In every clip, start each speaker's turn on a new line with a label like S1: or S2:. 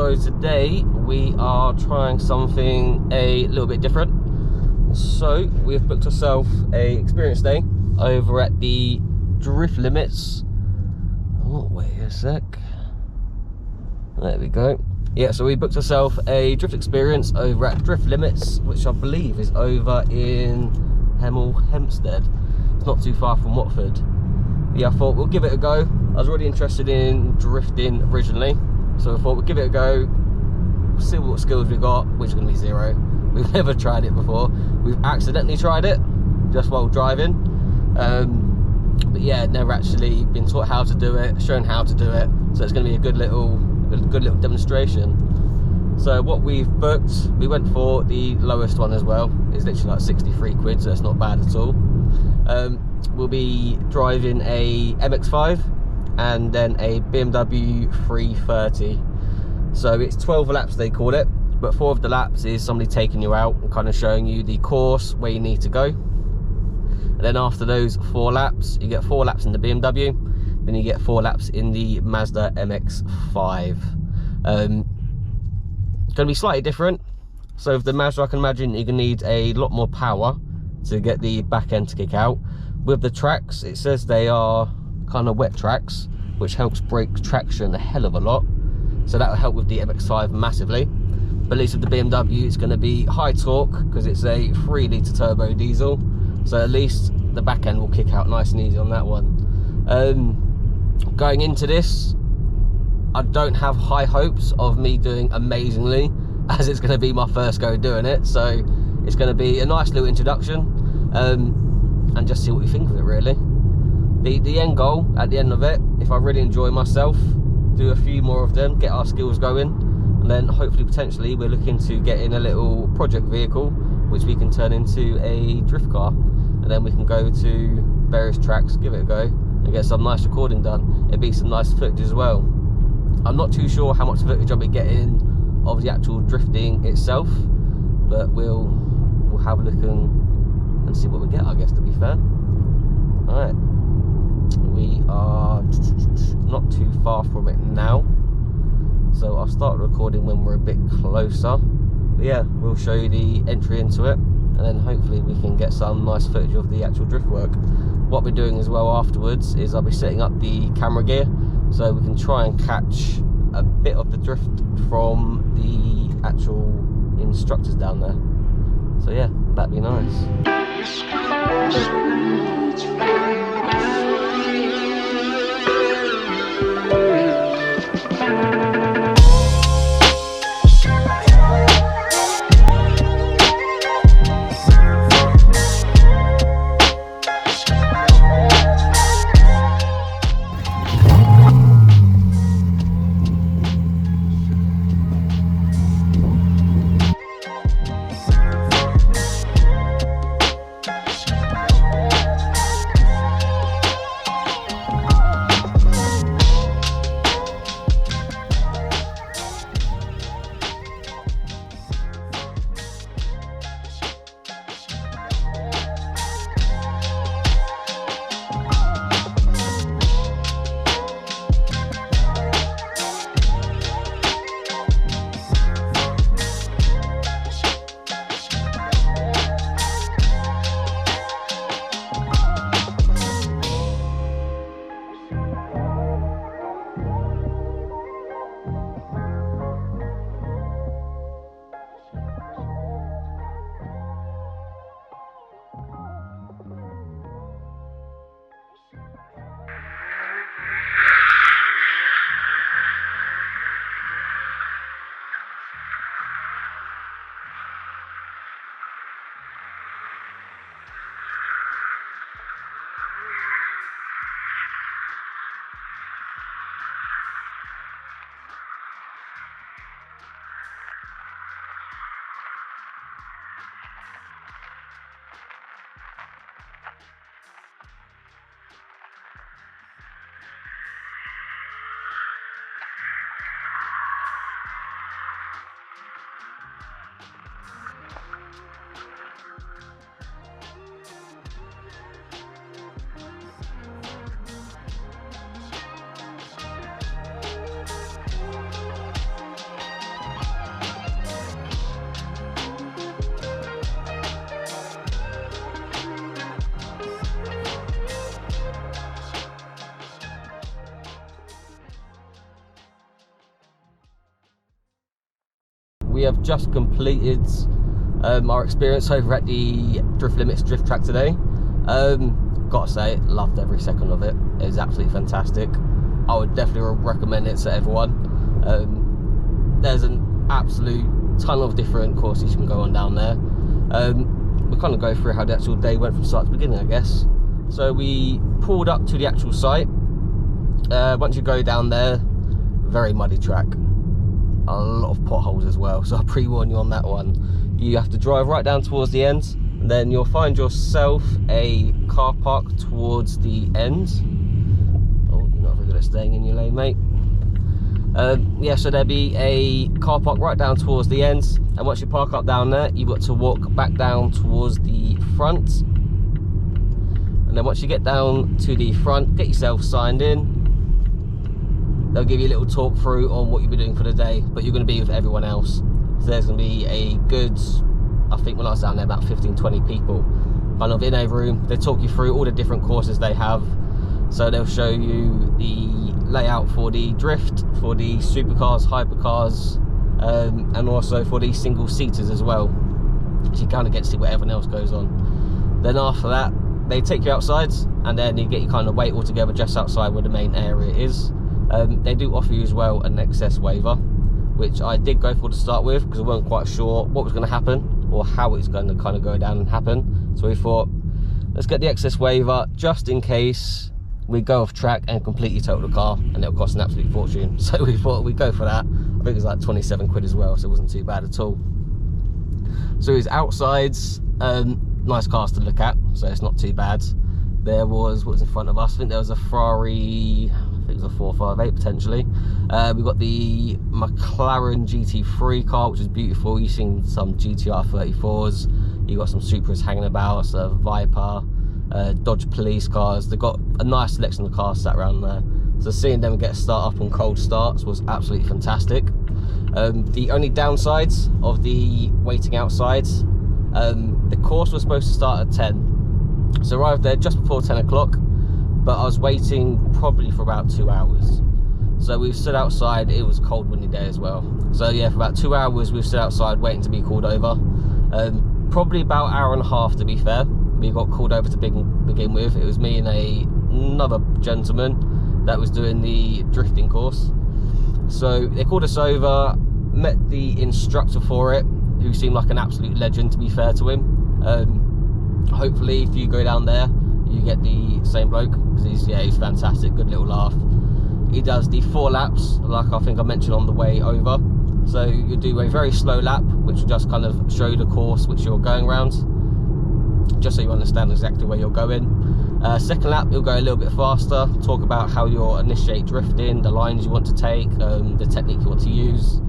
S1: So today we are trying something a little bit different. So we've booked ourselves a experience day over at the Drift Limits. Oh, wait a sec. There we go. Yeah, so we booked ourselves a drift experience over at Drift Limits, which I believe is over in Hemel Hempstead. It's not too far from Watford. Yeah, I thought we'll give it a go. I was really interested in drifting originally, so I thought we'll give it a go, see what skills we got, which is going to be zero. We've never tried it before. We've accidentally tried it just while driving, but yeah, never actually been taught how to do it, shown how to do it. So it's going to be a good little demonstration. So what we've booked, we went for the lowest one as well. It's literally like 63 quid, so it's not bad at all. We'll be driving a MX-5 and then a BMW 330. So it's 12 laps they call it, but 4 of the laps is somebody taking you out and kind of showing you the course where you need to go. And then after those 4 laps, you get 4 laps in the BMW, then you get 4 laps in the Mazda MX-5. It's going to be slightly different. So with the Mazda, I can imagine you're going to need a lot more power to get the back end to kick out. With the tracks, it says they are kind of wet tracks, which helps break traction a hell of a lot. So that will help with the MX-5 massively. But at least with the BMW, it's going to be high torque because it's a 3-litre turbo diesel. So at least the back end will kick out nice and easy on that one. Going into this, I don't have high hopes of me doing amazingly, as it's going to be my first go doing it. So it's going to be a nice little introduction, and just see what we think of it really. The end goal at the end of it, if I really enjoy myself, do a few more of them, get our skills going, and then hopefully potentially we're looking to get in a little project vehicle which we can turn into a drift car, and then we can go to various tracks, give it a go, and get some nice recording done. It'd be some nice footage as well. I'm not too sure how much footage I'll be getting of the actual drifting itself, but we'll have a look and see what we get, I guess, to be fair. Alright, we are not too far from it now, so I'll start recording when we're a bit closer. But yeah, we'll show you the entry into it, and then hopefully we can get some nice footage of the actual drift work. What we're doing as well afterwards is I'll be setting up the camera gear, so we can try and catch a bit of the drift from the actual instructors down there. So yeah, that'd be nice. we have just completed our experience over at the Drift Limits drift track today. Gotta say, loved every second of it. It was absolutely fantastic. I would definitely recommend it to everyone. There's an absolute ton of different courses you can go on down there. We'll kind of go through how the actual day went from start to beginning, I guess. So we pulled up to the actual site. Once you go down there, very muddy track, a lot of potholes as well, so I'll pre-warn you on that one. You have to drive right down towards the end, and then you'll find yourself a car park towards the end. Oh, you're not very good at staying in your lane, mate. Yeah, so there'll be a car park right down towards the end, and once you park up down there, you've got to walk back down towards the front. And then once you get down to the front, get yourself signed in. They'll give you a little talk through on what you'll be doing for the day, but you're going to be with everyone else. So there's going to be a good, I think when I was down there, about 15-20 people kind of in a room. They talk you through all the different courses they have. So they'll show you the layout for the drift, for the supercars, hypercars, and also for the single seaters as well. So you kind of get to see what everyone else goes on. Then after that, they take you outside, and then you get your kind of wait all together just outside where the main area is. They do offer you as well an excess waiver, which I did go for to start with because I wasn't quite sure what was going to happen or how it's going to kind of go down and happen. So we thought, let's get the excess waiver just in case we go off track and completely total the car, and it'll cost an absolute fortune. So we thought we'd go for that. I think it was like 27 quid as well, so it wasn't too bad at all. So it's outsides, nice cars to look at, so it's not too bad. There was, what was in front of us? I think there was a Ferrari, I think it was a 458 potentially. We've got the McLaren GT3 car, which is beautiful. You've seen some GTR 34s, you've got some Supras hanging about, so Viper, Dodge police cars. They've got a nice selection of cars sat around there. So seeing them get start up on cold starts was absolutely fantastic. The only downsides of the waiting outside, the course was supposed to start at 10. So I arrived there just before 10 o'clock, but I was waiting probably for about 2 hours. So we stood outside, it was a cold windy day as well. So yeah, for about 2 hours we've stood outside waiting to be called over. Probably about an hour and a half to be fair. We got called over to begin with. It was me and another gentleman that was doing the drifting course. So they called us over, met the instructor for it, who seemed like an absolute legend to be fair to him. Hopefully if you go down there you get the same bloke, because he's fantastic, good little laugh. He does the 4 laps like I think I mentioned on the way over. So you do a very slow lap which will just kind of show you the course which you're going around, just so you understand exactly where you're going. Second lap you'll go a little bit faster, talk about how you'll initiate drifting, the lines you want to take, the technique you want to use.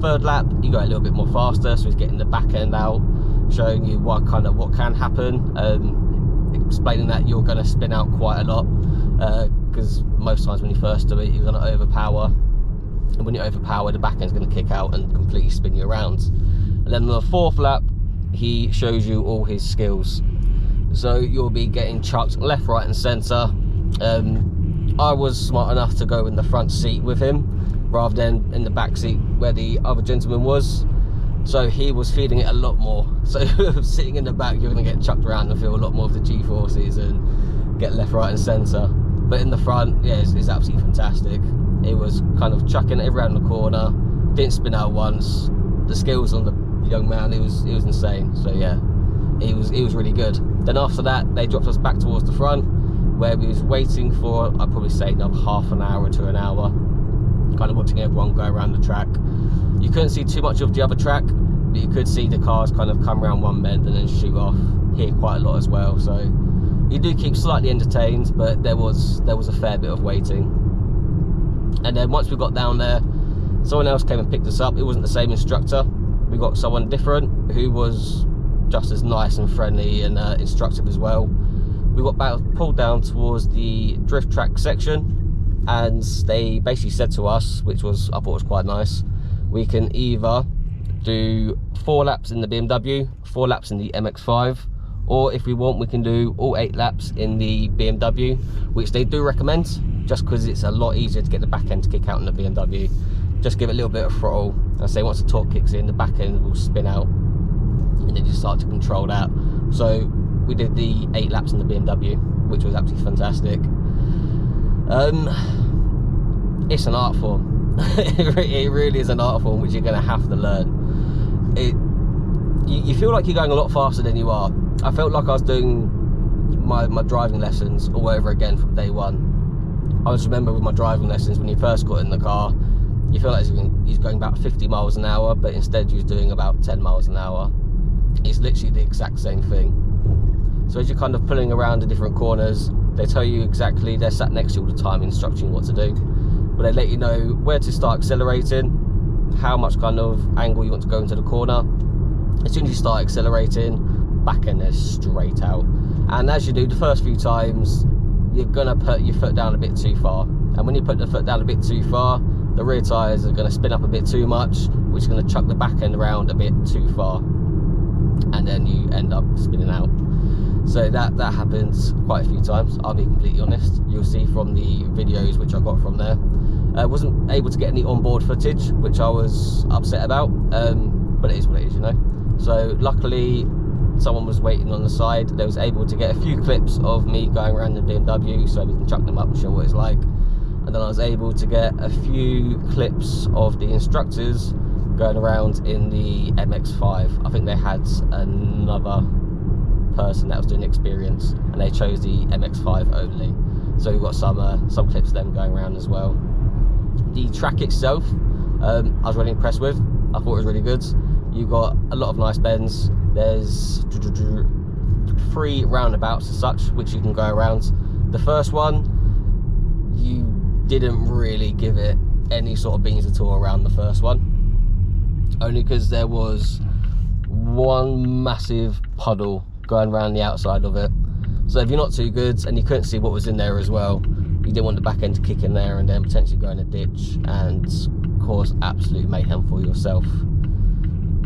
S1: Third lap you go a little bit more faster, so he's getting the back end out, showing you what can happen, explaining that you're going to spin out quite a lot, because most times when you first do it you're going to overpower, and when you overpower the back end's going to kick out and completely spin you around. And then on the fourth lap he shows you all his skills, so you'll be getting chucked left, right and centre. I was smart enough to go in the front seat with him rather than in the back seat where the other gentleman was, so he was feeling it a lot more. So sitting in the back you're going to get chucked around and feel a lot more of the G-forces and get left, right and centre. But in the front, yeah, it's absolutely fantastic. It was kind of chucking it around the corner, didn't spin out once. The skills on the young man, it was insane. So yeah, it was really good. Then after that they dropped us back towards the front where we was waiting for, I'd probably say another half an hour to an hour, kind of watching everyone go around the track. You couldn't see too much of the other track, but you could see the cars kind of come around one bend and then shoot off here quite a lot as well. So you do keep slightly entertained, but there was a fair bit of waiting. And then once we got down there, someone else came and picked us up. It wasn't the same instructor, we got someone different who was just as nice and friendly and instructive as well. We got pulled down towards the drift track section, and they basically said to us, which was, I thought was quite nice, we can either do 4 laps in the BMW, 4 laps in the MX-5, or if we want we can do all 8 laps in the BMW, which they do recommend just because it's a lot easier to get the back end to kick out in the BMW. just give it a little bit of throttle. I say once the torque kicks in, the back end will spin out, and then you start to control that. So we did the 8 laps in the BMW, which was absolutely fantastic. It's an art form. It really is an art form which you're going to have to learn. You feel like you're going a lot faster than you are. I felt like I was doing my driving lessons all over again from day one. I just remember with my driving lessons, when you first got in the car, you feel like he's going about 50 miles an hour, but instead you're doing about 10 miles an hour. It's literally the exact same thing. So as you're kind of pulling around the different corners, they tell you exactly, they're sat next to you all the time instructing what to do. But they let you know where to start accelerating, how much kind of angle you want to go into the corner. As soon as you start accelerating, back end is straight out. And as you do the first few times, you're gonna put your foot down a bit too far. And when you put the foot down a bit too far, the rear tyres are gonna spin up a bit too much, which is gonna chuck the back end around a bit too far. And then you end up spinning out. So that happens quite a few times, I'll be completely honest. You'll see from the videos which I got from there. I wasn't able to get any onboard footage, which I was upset about, but it is what it is, you know. So luckily, someone was waiting on the side. They was able to get a few clips of me going around the BMW, so we can chuck them up and show what it's like. And then I was able to get a few clips of the instructors going around in the MX-5. I think they had another person that was doing experience, and they chose the MX-5 only. So we've got some clips of them going around as well. The track itself, I was really impressed with. I thought it was really good. You got a lot of nice bends. There's 3 roundabouts as such which you can go around. The first one, you didn't really give it any sort of beans at all around the first one, only because there was one massive puddle going around the outside of it. So if you're not too good and you couldn't see what was in there as well, you didn't want the back end to kick in there and then potentially go in a ditch and cause absolute mayhem for yourself.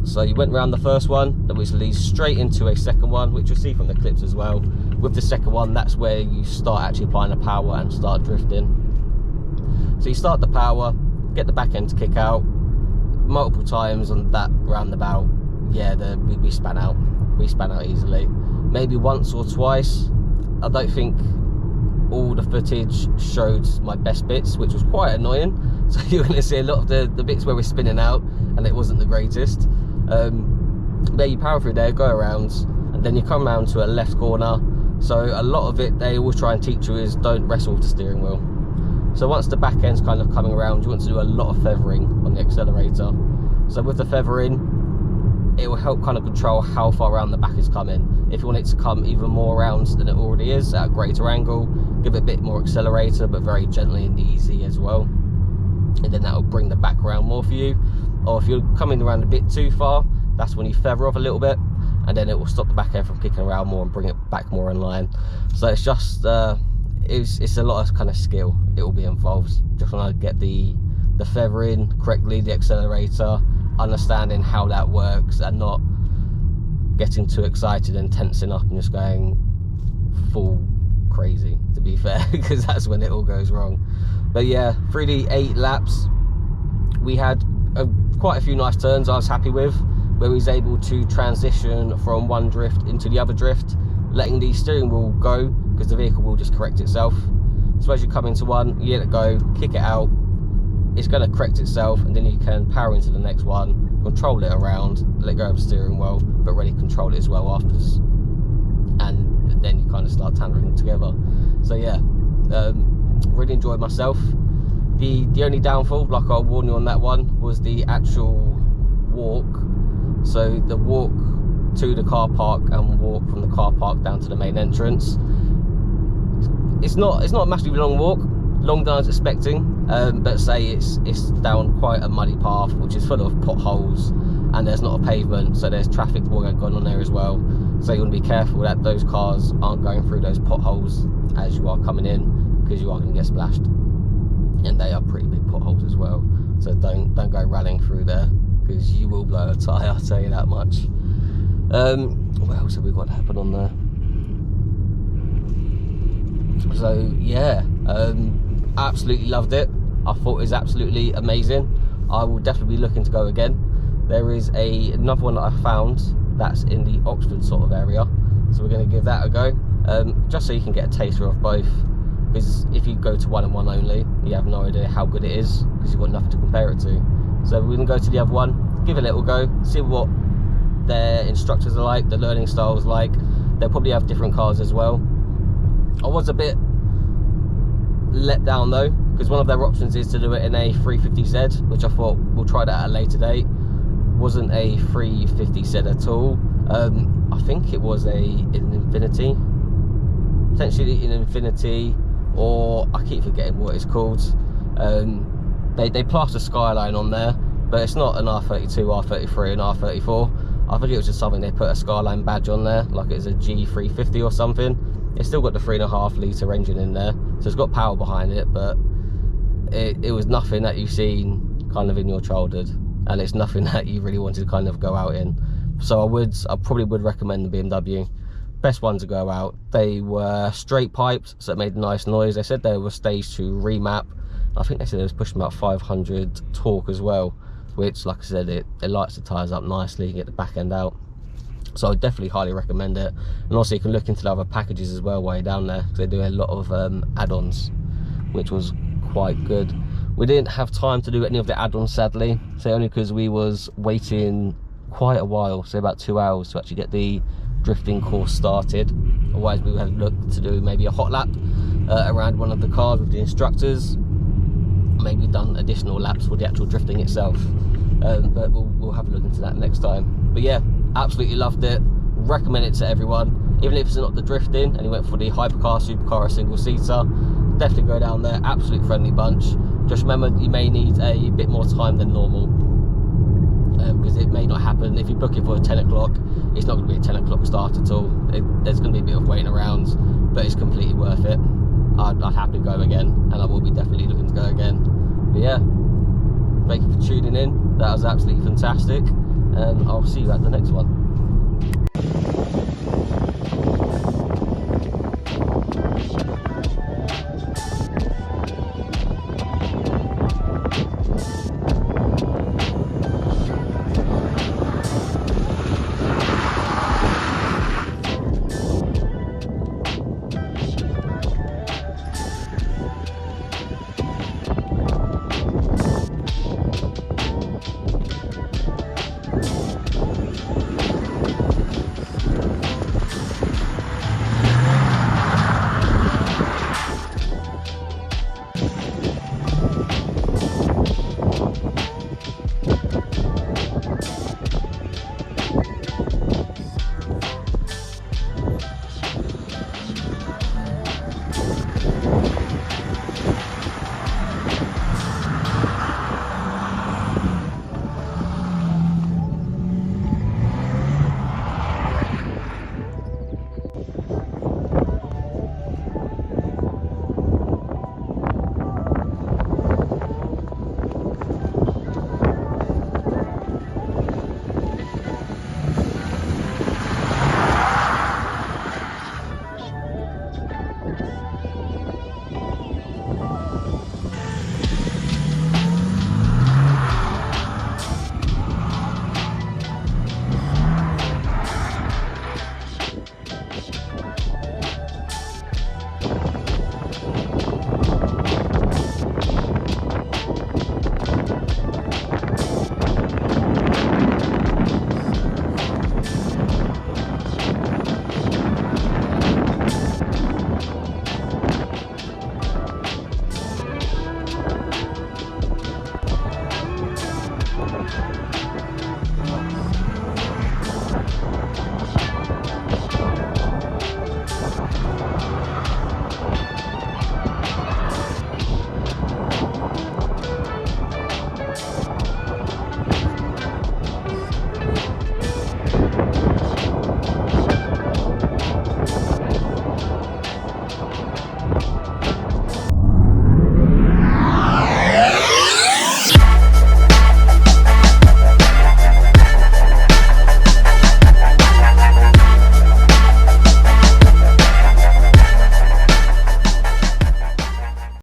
S1: So you went around the first one, which leads straight into a second one, which you'll see from the clips as well. With the second one, that's where you start actually applying the power and start drifting. So you start the power, get the back end to kick out. Multiple times on that roundabout, yeah, we span out. We span out easily. Maybe once or twice. I don't think all the footage showed my best bits, which was quite annoying. So you're going to see a lot of the bits where we're spinning out and it wasn't the greatest. There you power through there, go around, and then you come around to a left corner. So a lot of it they always try and teach you is don't wrestle with the steering wheel. So once the back end's kind of coming around, you want to do a lot of feathering on the accelerator. So with the feathering, it will help kind of control how far around the back is coming. If you want it to come even more around than it already is at a greater angle, give it a bit more accelerator, but very gently and easy as well. And then that will bring the back around more for you. Or if you're coming around a bit too far, that's when you feather off a little bit, and then it will stop the back end from kicking around more and bring it back more in line. So it's just it's a lot of kind of skill it will be involved. Just want to get the feathering correctly, the accelerator, understanding how that works, and not getting too excited and tensing up and just going full crazy, to be fair, because that's when it all goes wrong. But yeah, through the 8 laps, we had quite a few nice turns I was happy with, where we was able to transition from one drift into the other drift, letting the steering wheel go, because the vehicle will just correct itself. So as you come into one, you let it go, kick it out, it's going to correct itself, and then you can power into the next one, control it around, let go of the steering wheel, but really control it as well afterwards, and then you kind of start tandering it together. So yeah, really enjoyed myself. The only downfall, like I'll warn you on that one, was the actual walk. So the walk to the car park and walk from the car park down to the main entrance, it's not a massively long walk, longer than I was expecting, but say it's down quite a muddy path which is full of potholes, and there's not a pavement, so there's traffic going on there as well. So you want to be careful that those cars aren't going through those potholes as you are coming in, because you are going to get splashed, and they are pretty big potholes as well. So don't go rallying through there, because you will blow a tyre, I'll tell you that much. What else have we got to happen on there? So yeah, absolutely loved it. I thought it was absolutely amazing. I will definitely be looking to go again. There is another one that I found that's in the Oxford sort of area, so we're going to give that a go, just so you can get a taster of both, because if you go to one and one only, you have no idea how good it is, because you've got nothing to compare it to. So we're going to go to the other one, give it a little go, see what their instructors are like, the learning style is like. They'll probably have different cars as well. I was a bit let down though, because one of their options is to do it in a 350Z, which I thought we'll try that at a later date. Wasn't a 350Z at all. I think it was an Infinity, potentially an Infinity, or I keep forgetting what it's called. They plaster Skyline on there, but it's not an R32, R33 and R34. I think it was just something they put a Skyline badge on there, like it's a G350 or something. It's still got the 3.5 litre engine in there, so it's got power behind it, but it was nothing that you've seen kind of in your childhood, and it's nothing that you really wanted to kind of go out in. So I probably would recommend the BMW. Best one to go out. They were straight piped, so it made a nice noise. They said they were stage 2 remap. I think they said it was pushing about 500 torque as well, which, like I said, it lights the tyres up nicely, you get the back end out. So I definitely highly recommend it. And also you can look into the other packages as well while you're down there, because they do a lot of add-ons, which was quite good. We didn't have time to do any of the add-ons, sadly, so only because we was waiting quite a while, so about 2 hours to actually get the drifting course started. Otherwise we would have looked to do maybe a hot lap around one of the cars with the instructors, maybe done additional laps for the actual drifting itself, but we'll have a look into that next time. But yeah, absolutely loved it, recommend it to everyone. Even if it's not the drifting and you went for the hypercar, supercar, or single seater, definitely go down there. Absolute friendly bunch. Just remember, you may need a bit more time than normal, because it may not happen. If you're booking for a 10 o'clock, it's not going to be a 10 o'clock start at all. There's going to be a bit of waiting around, but it's completely worth it. I'd happily go again, and I will be definitely looking to go again. But yeah, thank you for tuning in. That was absolutely fantastic, and I'll see you at the next one.